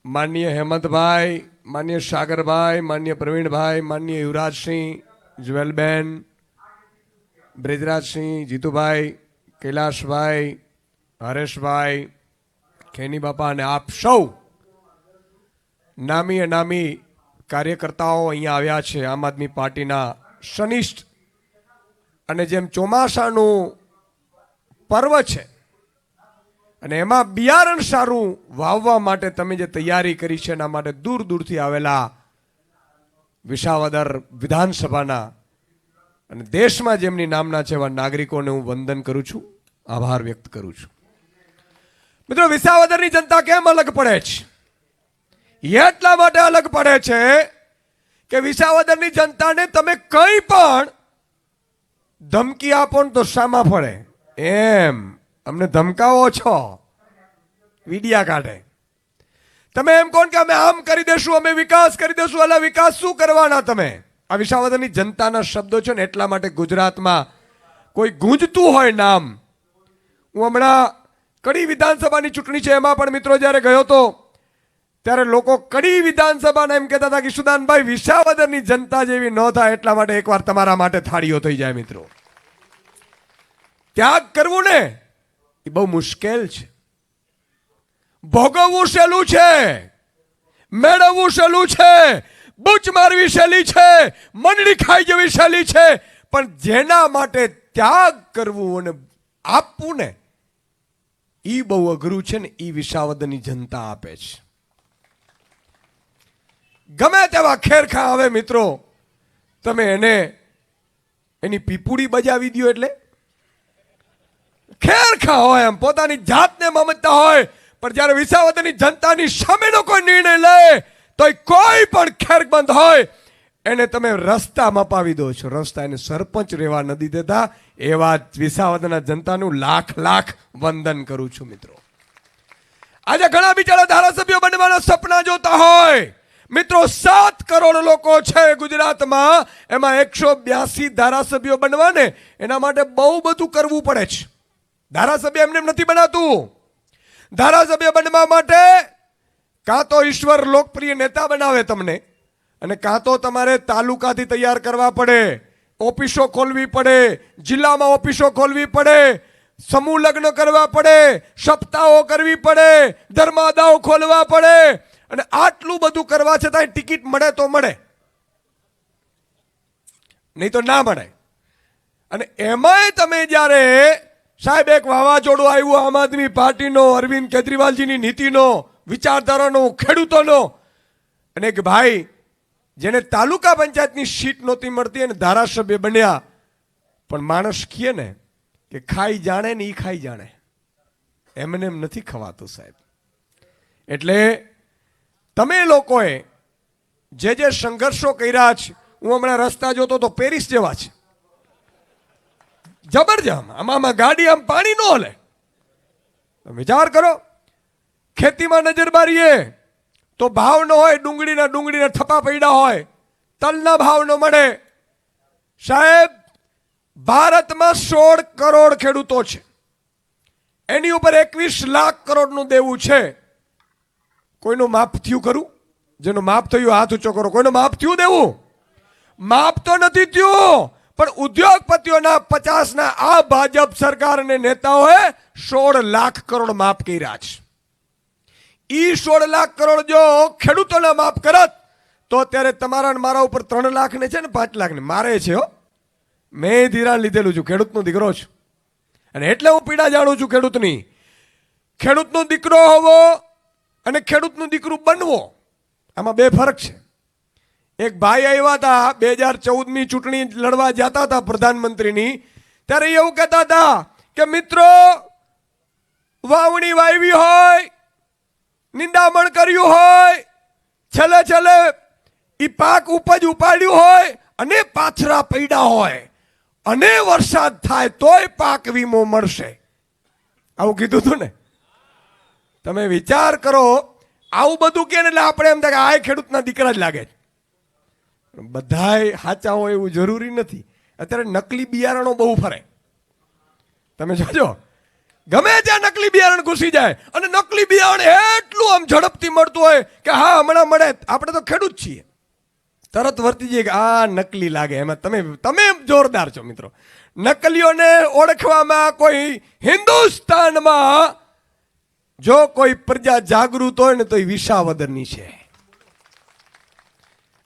માનનીય હેમંતભાઈ, માનનીય સાગરભાઈ, માનનીય પ્રવીણભાઈ, માનનીય યુવરાજસિંહ, જ્વેલબેન, બ્રિજરાજસિંહ, જીતુભાઈ, કૈલાશભાઈ, હરેશભાઈ, ખેની બાપા અને આપ સૌ નામી અનામી કાર્યકર્તાઓ અહીંયા આવ્યા છે આમ આદમી પાર્ટીના સનિષ્ઠ. અને જેમ ચોમાસાનું પર્વ છે અને એમાં બિયારણ સારું વાવવા માટે તમે જે તૈયારી કરી છે એના માટે દૂર દૂરથી આવેલા વિસાવદર વિધાનસભાના અને દેશમાં જેમની નામના છે એવા નાગરિકોને હું વંદન કરું છું, આભાર વ્યક્ત કરું છું. મિત્રો, વિસાવદરની જનતા કેમ અલગ પડે છે? એટલા માટે અલગ પડે છે કે વિસાવદરની જનતાને તમે કંઈ પણ ધમકી આપો ને તો સામા પડે. એમ અમને ધમકાવો છો, વિડિયા કાઢે. તમે એમ કોણ કે અમે આમ કરી દેશું, અમે વિકાસ કરી દેશું. એટલે વિકાસ શું કરવાના તમે? આ વિસાવદરની જનતાના શબ્દો છે ને એટલા માટે ગુજરાતમાં કોઈ ગુંજતું હોય નામ. હું હમણાં કડી વિધાનસભાની ચૂંટણી છે એમાં પણ મિત્રો જ્યારે ગયો હતો ત્યારે લોકો કડી વિધાનસભાના એમ કહેતા હતા કે સુદાનભાઈ વિસાવદરની જનતા જેવી ન થાય એટલા માટે એકવાર તમારા માટે થાળીઓ થઈ જાય. મિત્રો, ત્યાગ કરવું ને એ બહુ મુશ્કેલ છે. ભોગવવું સહેલું છે, મેળવવું સહેલું છે, બૂચ મારવી સહેલી છે, મંડળી ખાઈ જવી સહેલી છે. પણ જેના માટે ત્યાગ કરવું અને આપવું ને એ બહુ અઘરું છે ને એ વિસાવદરની જનતા આપે છે. ગમે તેવા ખેરખા આવે મિત્રો, તમે એને એની પીપુડી બજાવી દો એટલે ખેરખા હોય, એમ પોતાની જાતને મમતા હોય. પણ જ્યારે વિસાવદરની જનતાની સામેનો કોઈ નિર્ણય લે તો કોઈ પણ ખેરબંધ હોય એને તમે રસ્તા મપાવી દો છો. રસ્તા એને સરપંચ રહેવા નથી દેતા. એવા વિસાવદરના જનતાનું લાખ લાખ વંદન કરું છું. મિત્રો, આજે ઘણા બિચારા ધારાસભ્યો બનવાના સપના જોતા હોય. મિત્રો, 7 કરોડ લોકો છે ગુજરાતમાં, એમાં 182 ધારાસભ્યો બનવાને એના માટે બહુ બધું કરવું પડે છે. ધારાસભ્ય એમને નથી બનાતું. ધારાસભ્ય બનવા માટે કાં તો ઈશ્વર લોકપ્રિય નેતા બનાવે તમને, અને કાં તો તમારે તાલુકાથી તૈયાર કરવા પડે, ઓફિસો ખોલવી પડે, જિલ્લામાં ઓફિસો ખોલવી પડે, સમૂહ લગ્ન કરવા પડે, સપ્તાહો કરવી પડે, ધર્માદાઓ ખોલવા પડે. અને આટલું બધું કરવા છતાં ટિકિટ મળે તો મળે, નહીં તો ના મળે. અને એમાંય તમે જ્યારે સાહેબ એક વાવાઝોડું આવ્યું આમ આદમી પાર્ટીનો, અરવિંદ કેજરીવાલજીની નીતિનો, વિચારધારાનો, ખેડૂતોનો, અને એક ભાઈ જેને તાલુકા પંચાયતની સીટ નહોતી મળતી અને ધારાસભ્ય બન્યા. પણ માણસ કહે ને કે ખાઈ જાણે ને એ ખાઈ જાણે, એમને એમ નથી ખવાતું સાહેબ. એટલે તમે લોકોએ જે જે સંઘર્ષો કર્યા છે, હું હમણાં રસ્તા જોતો તો પેરિસ જેવા છે, જબરજસ્ત. આમાં ગાડી આમ પાણી ન હલે. વિચાર કરો, ખેતીમાં નજર મારીએ તો ભાવ ન હોય, ડુંગળીના થપ્પા પડ્યા હોય, તલના ભાવ ન મળે. સાહેબ, ભારતમાં 16 કરોડ ખેડૂતો છે, એની ઉપર 21 લાખ કરોડનું દેવું છે. કોઈનું માફ થયું ખરું? જેનું માફ થયું હાથ ઊંચો કરો. કોઈનું માફ થયું દેવું? માફ તો નથી થયું. પણ ઉદ્યોગપતિઓના 50ના આ ભાજપ સરકાર અને નેતાઓએ 16 લાખ કરોડ માફ કર્યા છે. ઈ 16 લાખ કરોડ જો ખેડૂતોને માફ કરત તો અત્યારે તમારા મારા ઉપર 3 લાખ ને છે ને 5 લાખ ને મારે છે. મેં ધિરાણ લીધેલું છું, ખેડૂતનો દીકરો છું, અને એટલે હું પીડા જાણું છું ખેડૂતની. ખેડૂતનો દીકરો હોવો અને ખેડૂતનું દીકરું બનવો, આમાં 2 ફરક છે. એક ભાઈ આવ્યા હતા 2014ની ચૂંટણી લડવા જતા હતા પ્રધાનમંત્રીની, ત્યારે એવું કહેતા હતા કે મિત્રો, વાવણી વાવી હોય, નિંદામણ કર્યું હોય, છેલ્લે છેલ્લે ઈ પાક ઉપજ ઉપાડ્યું હોય અને પાછરા પડ્યા હોય અને વરસાદ થાય તોય પાક વીમો મળશે. આવું કીધું હતું ને? તમે વિચાર કરો, આવું બધું કે એટલે આપણે એમ થાય કે આ ખેડૂતના દીકરા જ લાગે છે. બધાય સાચા હોય એવું જરૂરી નથી. અત્યારે નકલી બિયારણો બહુ ફરે. તમે જોજો, ગમે ત્યાં નકલી બિયારણ ઘૂસી જાય અને નકલી બિયારણ એટલું આમ ઝડપથી મળતું હોય કે હા હમણાં મળે, આપણે તો ખેડૂત છીએ, તરત વર્તી જઈએ કે આ નકલી લાગે. એમાં તમે જોરદાર છો મિત્રો. નકલીઓને ઓળખવામાં કોઈ હિન્દુસ્તાનમાં જો કોઈ પ્રજા જાગૃત હોય ને તો એ વિસાવદરની છે.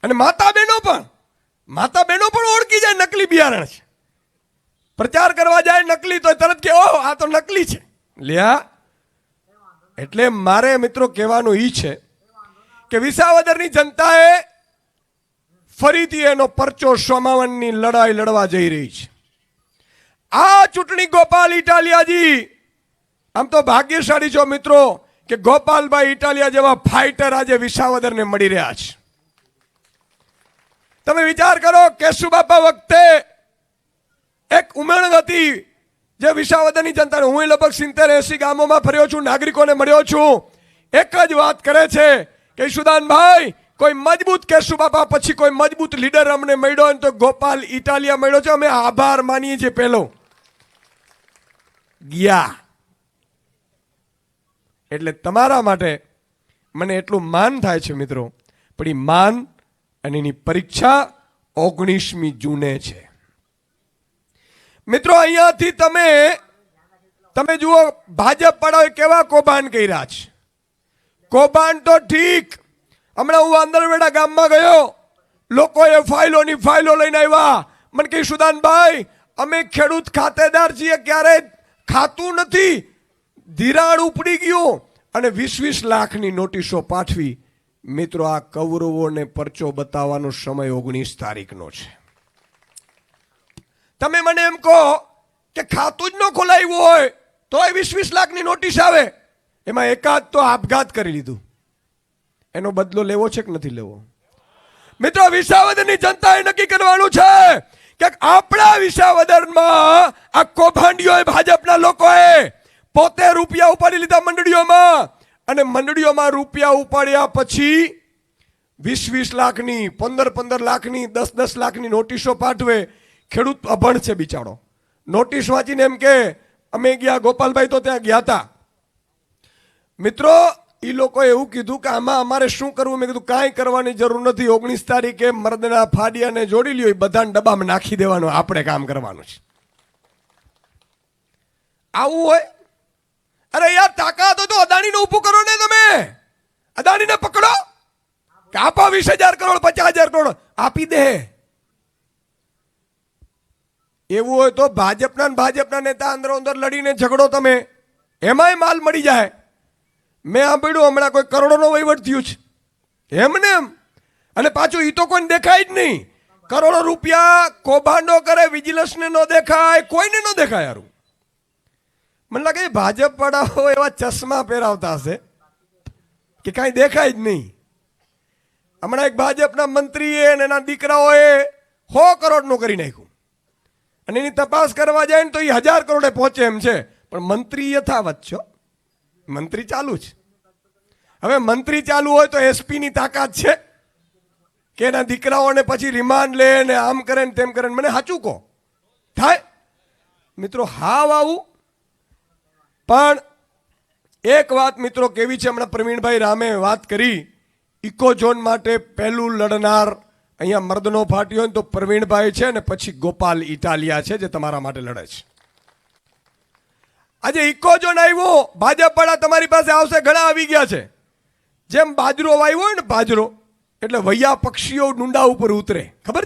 અને માતા બહેનો પણ ઓળખી જાય નકલી બિયારણ છે. પ્રચાર કરવા જાય નકલી તો તરત કે ઓહ આ તો નકલી છે લ્યા. એટલે મારે મિત્રો કહેવાનું ઈ છે કે વિસાવદરની જનતાએ ફરીથી એનો પરચો સમાવવાની લડાઈ લડવા જઈ રહી છે. આ ચૂંટણી ગોપાલ ઇટાલિયાજી આમ તો ભાગ્યશાળી છો મિત્રો કે ગોપાલભાઈ ઇટાલિયા જેવા ફાઇટર આજે વિસાવદરને મળી રહ્યા છે. તમે વિચાર કરો કેશુબાપા વખતે એક ઉમંગ હતી જે વિસાવદરની જનતાને, હું લગભગ 70-80 ગામોમાં ફર્યો છું, નાગરિકોને મળ્યો છું, એક જ વાત કરે છે કે ઈશુદાનભાઈ કોઈ મજબૂત કેશુબાપા પછી કોઈ મજબૂત લીડર અમને મળ્યો ને તો ગોપાલ ઇટાલિયા મળ્યો છે, અમે આભાર માનીએ છીએ. પહેલો ગયા એટલે તમારા માટે મને એટલું માન થાય છે મિત્રો, પણ એ માન અને એની પરીક્ષા 19મી જૂને છે મિત્રો. અહીંયાથી તમે જુઓ ભાજપ વાળાએ કેવા કૌભાંડ કર્યા છે. કૌભાંડ તો ઠીક, હમણાં હું આંદરવેડા ગામમાં ગયો, લોકોએ ફાઇલો લઈને આવ્યા, મને કહે સુદાનભાઈ અમે ખેડૂત ખાતેદાર છીએ, ક્યારે ખાતું નથી, ધિરાણ ઉપડી ગયું અને 20-20 લાખની નોટિસો પાઠવી. મિત્રો આ કૌરવોને પરચો બતાવવાનો સમય 19 તારીખનો છે. તમે મને એમ કહો કે ખાતું જ ન ખોલાવ્યું હોય તોય 20-20 લાખની નોટિસ આવે, એમાં એકાદ તો આપઘાત કરી લીધું, એનો બદલો લેવો છે કે નથી લેવો? મિત્રો વિસાવદરની જનતાએ નક્કી કરવાનું છે કે આપણા વિસાવદરમાં આ કૌભાંડીઓએ, ભાજપના લોકોએ પોતે રૂપિયા ઉપાડી લીધા મંડળીઓમાં, અને મંડળીઓમાં રૂપિયા ઉપાડ્યા પછી 20-20 લાખની, 15-15 લાખની, 10-10 લાખની નોટિસો પાઠવે. ખેડૂત અભણ છે બિચારો, નોટિસ વાંચીને એમ કે અમે ગયા, ગોપાલભાઈ તો ત્યાં ગયા હતા. મિત્રો એ લોકોએ એવું કીધું કે આમાં અમારે શું કરવું? મેં કીધું કાંઈ કરવાની જરૂર નથી, 19 તારીખે મર્દના ફાડિયાને જોડી લ્યો, એ બધાને ડબ્બામાં નાખી દેવાનું, આપણે કામ કરવાનું છે. આવું હોય? અરે યાર તાકાત હોય તો અદાણીને ઊભું કરો ને, તમે અદાણીને પકડો કે આપો 20,000 કરોડ 50,000 કરોડ આપી દે. એવું હોય તો ભાજપના નેતા અંદર લડીને ઝઘડો, તમે એમાંય માલ મળી જાય. મેં સાંભળ્યું હમણાં કોઈ કરોડોનો વહીવટ થયું છે એમને એમ, અને પાછું એ તો કોઈને દેખાય જ નહીં. કરોડો રૂપિયા કૌભાંડો કરે, વિજિલન્સને ન દેખાય, કોઈને ન દેખાય. યાર મને લાગે ભાજપ વાળાઓ એવા ચશ્મા પહેરાવતા હશે કે કાંઈ દેખાય જ નહીં. હમણાં એક ભાજપના મંત્રીએ અને એના દીકરાઓએ 100 કરોડનું કરી નાખ્યું, અને એની તપાસ કરવા જાય ને તો એ 1000 કરોડે પહોંચે એમ છે, પણ મંત્રી યથાવત છો, મંત્રી ચાલુ છે. હવે મંત્રી ચાલુ હોય તો એસપીની તાકાત છે કે એના દીકરાઓને પછી રિમાન્ડ લે ને આમ કરે ને તેમ કરે? મને સાચું કહો, થાય મિત્રો? હાવ આવું. પણ એક વાત મિત્રો કેવી છે, હમણાં પ્રવીણભાઈ રામે વાત કરી, ઇકો ઝોન માટે પહેલું લડનાર અહીંયા મર્દનો ફાટ્યો હોય તો પ્રવીણભાઈ છે, ને પછી ગોપાલ ઇટાલિયા છે જે તમારા માટે લડે છે. આજે ઇકો ઝોન આવ્યો, ભાજપ વાળા તમારી પાસે આવશે, ઘણા આવી ગયા છે. જેમ બાજરો વાવ્યો હોય ને, બાજરો એટલે વૈયા પક્ષીઓ ડુંડા ઉપર ઉતરે, ખબર?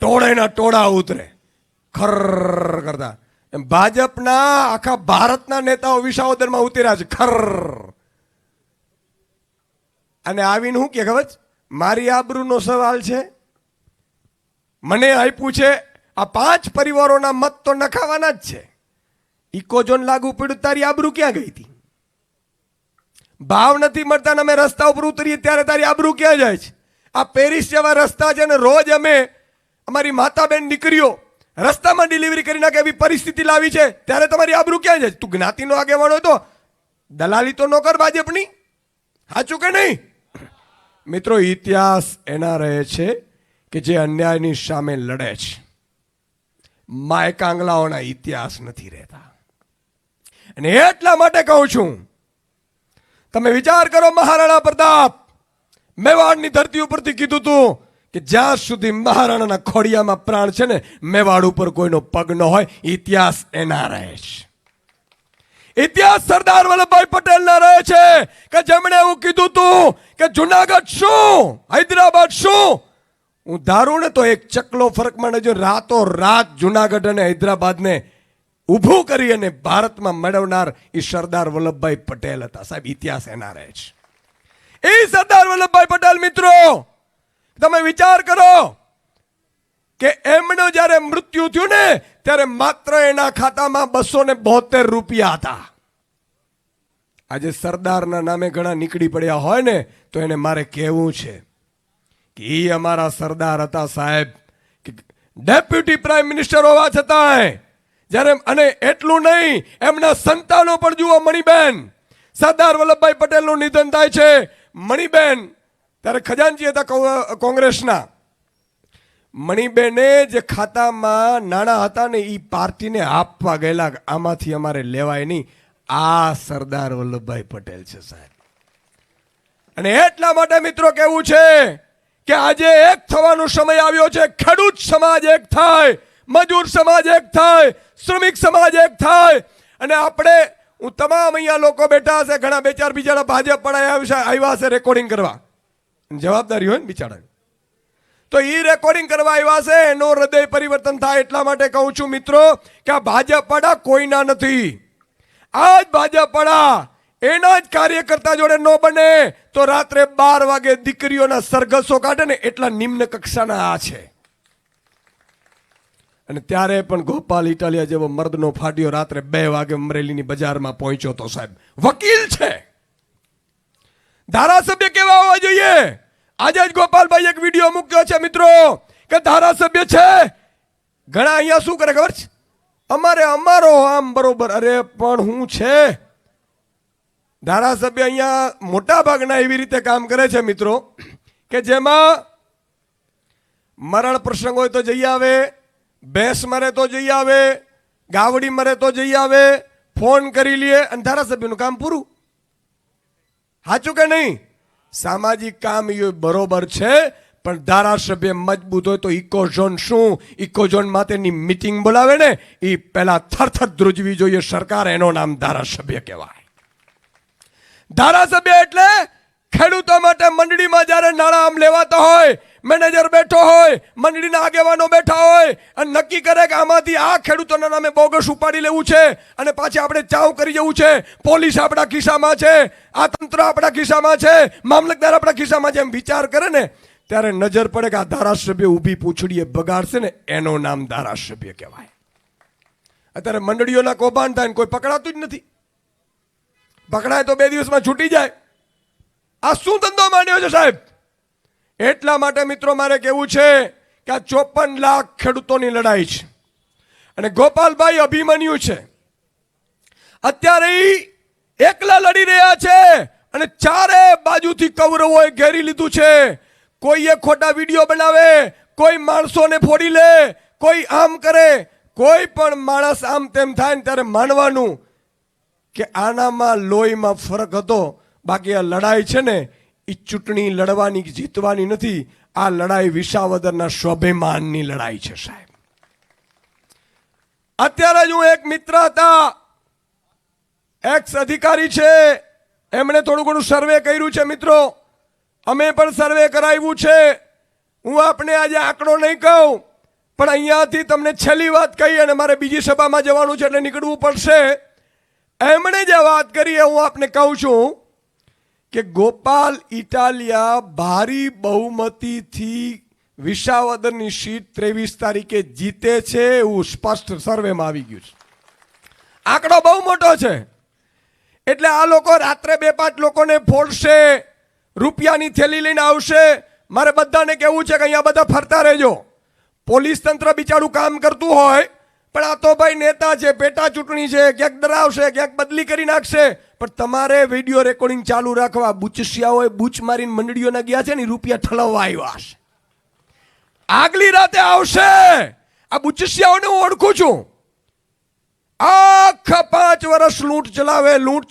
ટોળેના ટોળા ઉતરે ખર કરતા. એમ ભાજપના આખા ભારતના નેતાઓ વિસાવદરમાં ઉતર્યા છે ખર. અને આવીને શું કે ખબર? મારી આબરૂનો સવાલ છે, મને આપ્યું છે, આ 5 પરિવારોના મત તો નખાવાના જ છે. ઇકો ઝોન લાગુ પડ્યું, તારી આબરૂ ક્યાં ગઈ હતી? ભાવ નથી મળતા ને અમે રસ્તા ઉપર ઉતરીએ ત્યારે તારી આબરૂ ક્યાં જાય છે? આ પેરિસ જેવા રસ્તા છે ને, રોજ અમે અમારી માતા બેન દીકરીઓ રસ્તામાં ડિલિવરી કરી નાખે એવી પરિસ્થિતિ લાવી છે, ત્યારે તમારી આબરૂ ક્યાં જાય? તું જ્ઞાતિનો આગેવાન હોય તો દલાલી તો ન કર ભાજપની, સાચું કે નહીં? મિત્રો ઇતિહાસ એના રહે છે કે જે અન્યાયની સામે લડે છે. માય કાંગલાઓના ઇતિહાસ નથી રહેતા. અને એટલા માટે કહું છું, તમે વિચાર કરો, મહારાણા પ્રતાપ મેવાડની ધરતી ઉપરથી કીધું હતું કે જ્યાં સુધી મહારાણાના ખોડિયામાં પ્રાણ છે ને, મેવાડ ઉપર કોઈનો પગ ન હોય. ઇતિહાસ એના રહે છે. ઇતિહાસ સરદાર વલ્લભભાઈ પટેલ ના રહે છે કે જેમણે એવું કીધું હતું કે જુનાગઢ શું, હૈદરાબાદ શું. હું ધારું ને તો એક ચકલો ફરકમાં જો રાતો રાત જુનાગઢ અને હૈદરાબાદને ઊભું કરી અને ભારતમાં મેળવનાર એ સરદાર વલ્લભભાઈ પટેલ હતા. સાહેબ, ઇતિહાસ એના રહે છે. એ સરદાર વલ્લભભાઈ પટેલ, મિત્રો, તમે વિચાર કરો કે એમનું જ્યારે મૃત્યુ થયું ને ત્યારે માત્ર એના ખાતામાં 272 રૂપિયા હતા. આજે સરદારના નામે ઘણા નીકળી પડ્યા હોય ને તો એને મારે કહેવું છે કે એ અમારા સરદાર હતા સાહેબ, કે ડેપ્યુટી પ્રાઇમ મિનિસ્ટર હોવા છતાંય જ્યારે, અને એટલું નહીં, એમના સંતાનો પણ જુઓ. મણિબેન, સરદાર વલ્લભભાઈ પટેલનું નિધન થાય છે. મણિબેન ત્યારે ખજાનચી હતા કોંગ્રેસના. મણિબેને જે ખાતામાં નાણાં હતા ને એ પાર્ટીને આપવા ગયેલા, આમાંથી અમારે લેવાય નહીં. આ સરદાર વલ્લભભાઈ પટેલ છે સાહેબ. અને એટલા માટે મિત્રો કહેવું છે કે આજે એક થવાનો સમય આવ્યો છે. ખેડૂત સમાજ એક થાય, મજૂર સમાજ એક થાય, શ્રમિક સમાજ એક થાય. અને આપણે, હું તમામ અહીંયા લોકો બેઠા હશે, ઘણા બે ચાર બિચારા ભાજપ પણ આવ્યા હશે રેકોર્ડિંગ કરવા, જવાબદારી હોય ને બિચારા, તો એ રેકોર્ડિંગ કરવા આવ્યા છે. એનો હૃદય પરિવર્તન થાય એટલા માટે કહું છું મિત્રો કે આ ભાજપ પાડા કોઈના નથી. આ જ ભાજપ પાડા એના જ કાર્યકર્તા જોડે ન બને તો રાત્રે 12 વાગે દીકરીઓના સરઘસો કાઢે ને એટલા નિમ્ન કક્ષાના આ છે. અને ત્યારે પણ ગોપાલ ઇટાલિયા જેવો મર્દનો ફાટ્યો રાત્રે 2 વાગે અમરેલીની બજારમાં પહોંચ્યો તો સાહેબ. વકીલ છે, ધારાસભ્ય કેવા હોવા જોઈએ. આજે જ ગોપાલભાઈ એક વિડીયો મૂક્યો છે મિત્રો કે ધારાસભ્ય છે, ઘણા અહીંયા શું કરે ખબર છે, અમારો આમ બરોબર. અરે પણ હું છે, ધારાસભ્ય અહીંયા મોટા ભાગના એવી રીતે કામ કરે છે મિત્રો કે જેમાં મરણ પ્રસંગ હોય તો જઈ આવે, ભેંસ મરે તો જઈ આવે, ગાવડી મરે તો જઈ આવે, ફોન કરી લે અને ધારાસભ્યનું કામ પૂરું. સાચું કે નહીં? સામાજિક કામ એ બરોબર છે, પણ ધારાસભ્ય મજબૂત હોય તો ઇકોઝોન શું, ઇકોઝોન માટેની મીટિંગ બોલાવે ને એ પહેલા થરથર ધ્રુજવી જોઈએ સરકાર. એનું નામ ધારાસભ્ય કહેવાય. ધારાસભ્ય એટલે ખેડૂતો માટે મંડળીમાં જ્યારે નાણાં આમ લેવાતા હોય, મેનેજર બેઠો હોય, મંડળીના આગેવાનો બેઠા હોય અને નક્કી કરે કે આમાંથી આ ખેડૂતોના નામે બોગસ ઉપાડી લેવું છે અને પાછી આપણે ચાવ કરી જવું છે. પોલીસ આપણા ખિસ્સામાં છે, આ તંત્ર આપણા ખિસ્સામાં છે, મામલતદાર આપણા ખિસ્સામાં છે, એમ વિચાર કરે ને ત્યારે નજર પડે કે આ ધારાસભ્ય ઊભી પૂંછડીએ બગાડશે ને એનું નામ ધારાસભ્ય કહેવાય. અત્યારે મંડળીઓના કૌભાંડ થાય ને કોઈ પકડાતું જ નથી. પકડાય તો 2 દિવસમાં છૂટી જાય. આ શું ધંધો માંડ્યો છે સાહેબ? એટલા માટે મિત્રો મારે કહેવું છે કે આ 54 લાખ ખેડૂતોની લડાઈ છે અને ગોપાલભાઈ અભિમન્યુ છે. અત્યારે એકલા લડી રહ્યા છે અને ચારે બાજુથી કૌરવોએ ઘેરી લીધું છે. કોઈએ ખોટા વિડીયો બનાવે, કોઈ માણસોને ફોડી લે, કોઈ આમ કરે. કોઈ પણ માણસ આમ તેમ થાય ને ત્યારે માનવાનું કે આનામાં લોહીમાં ફરક હતો. બાકી આ લડાઈ છે ને એ ચૂંટણી લડવાની જીતવાની નથી. આ લડાઈ વિસાવદરના સ્વાભિમાનની લડાઈ છે સાહેબ. અત્યારે જ હું એક મિત્ર હતા, એક્સ અધિકારી છે, એમણે થોડું ઘણું સર્વે કર્યું છે મિત્રો. અમે પણ સર્વે કરાવ્યું છે. હું આપને આજે આંકડો નહીં કહું, પણ અહીંયાથી તમને છેલ્લી વાત કહી અને મારે બીજી સભામાં જવાનું છે એટલે નીકળવું પડશે. એમણે જે વાત કરી એ હું આપને કહું છું કે ગોપાલ ઇટાલિયા ભારી બહુમતીથી વિસાવદરની સીટ 23 તારીખે જીતે છે એવું સ્પષ્ટ સર્વેમાં આવી ગયું છે. આંકડો બહુ મોટો છે. એટલે આ લોકો રાત્રે 2-5 લોકોને ફોડશે, રૂપિયાની થેલી લઈને આવશે. મારે બધાને કહેવું છે કે અહીંયા બધા ફરતા રહેજો. પોલીસ તંત્ર બિચારું કામ કરતું હોય, પણ આ તો ભાઈ નેતા છે, પેટા ચૂંટણી છે, ક્યાંક ડરાવશે, ક્યાંક બદલી કરી નાખશે. પણ તમારે વિડીયો રેકોર્ડિંગ ચાલુ રાખવા. બુચસિયાઓએ બૂચ મારીને મંડળીઓના ગયા છે ને રૂપિયા ઠલવવા આવ્યા હશે. આગલી રાતે આવશે. આ બુચસિયાઓને હું ઓળખું છું. આખા 5 વર્ષ લૂંટ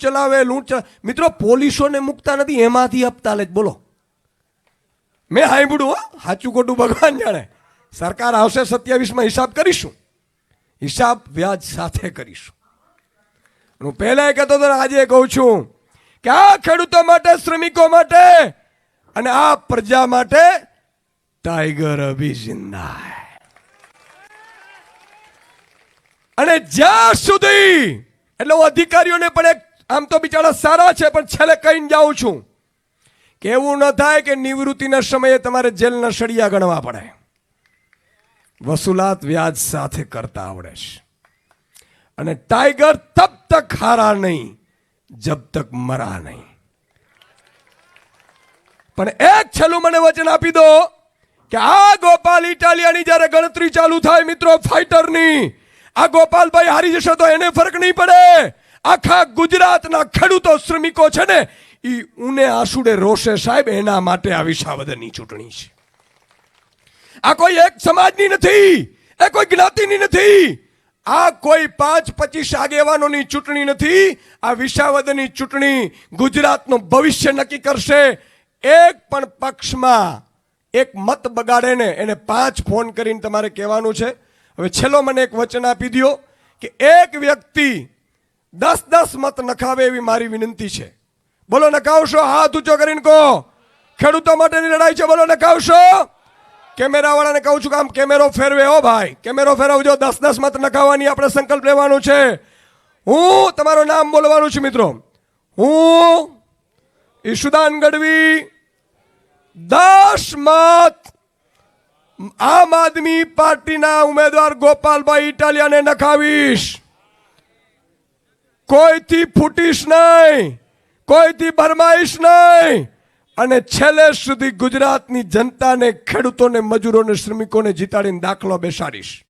ચલાવે. મિત્રો, પોલીસોને મુકતા નથી, એમાંથી હપ્તા લે. બોલો, મેં સાંભળ્યું, સાચું ખોટું ભગવાન જાણે. સરકાર આવશે 27માં, હિસાબ કરીશું, હિસાબ વ્યાજ સાથે કરીશું. હું પહેલા કહેતો હતો, આજે કહું છું કે આ ખેડૂતો માટે, શ્રમિકો માટે અને આ પ્રજા માટે ટાઈગર અભી જિંદા હૈ. અને જ્યાં સુધી, એટલે હું અધિકારીઓને પણ આમ તો બિચારા સારા છે, પણ છેલ્લે કહીને જાઉં છું કે એવું ન થાય કે નિવૃત્તિના સમયે તમારે જેલના સળિયા ગણવા પડે. વસૂલાત વ્યાજ સાથે કરતા આવડે છે. અને ટાઈગર તબ તક હારા નહીં જબ તક મરા નહીં. પણ એક છેલ્લું મને વચન આપી દો કે આ ગોપાલ ઇટાલિયાની જ્યારે ગણતરી ચાલુ થાય મિત્રો, ફાઈટરની, આ ગોપાલભાઈ હારી જશે તો એને ફરક નહીં પડે. આખા ગુજરાતના ખેડૂતો, શ્રમિકો છે ને, એ ઉને આંસુડે રોશે સાહેબ. એના માટે આ વિસાવદરની ચૂંટણી છે. આ કોઈ એક સમાજની નથી, એ કોઈ જ્ઞાતિની નથી, આ કોઈ 5-25 આગેવાનોની ચૂંટણી નથી. આ વિસાવદરની ચૂંટણી ગુજરાતનું ભવિષ્ય નક્કી કરશે. એક પણ પક્ષમાં એક મત બગાડે ને એને 5 ફોન કરીને તમારે કહેવાનું છે. હવે છેલ્લો મને એક વચન આપી દો કે એક વ્યક્તિ 10-10 મત નખાવે એવી મારી વિનંતી છે. બોલો, નખાવશો? હાથ ઊંચો કરીને કહો. ખેડૂતો માટેની લડાઈ છે, બોલો નખાવશો? કેમેરા વાળાને કહું છું કે આમ કેમેરો ફેરવે. હો ભાઈ, કેમેરો ફેરવજો. 10-10 મત નખાવવાની આપણે સંકલ્પ લેવાનો છે. હું તમારું નામ બોલવાનું છે મિત્રો. હું ઈશુદાન ગઢવી 10 મત આમ આદમી પાર્ટીના ઉમેદવાર ગોપાલભાઈ ઇટાલિયાને નખાવીશ. કોઈથી ફૂટીશ નહીં, કોઈથી ભરમાઈશ નહીં. અને છેલ્લે સુધી ગુજરાતની જનતાને, ખેડૂતોને, મજૂરોને, શ્રમિકોને જીતાડીને દાખલો બેસાડીશ.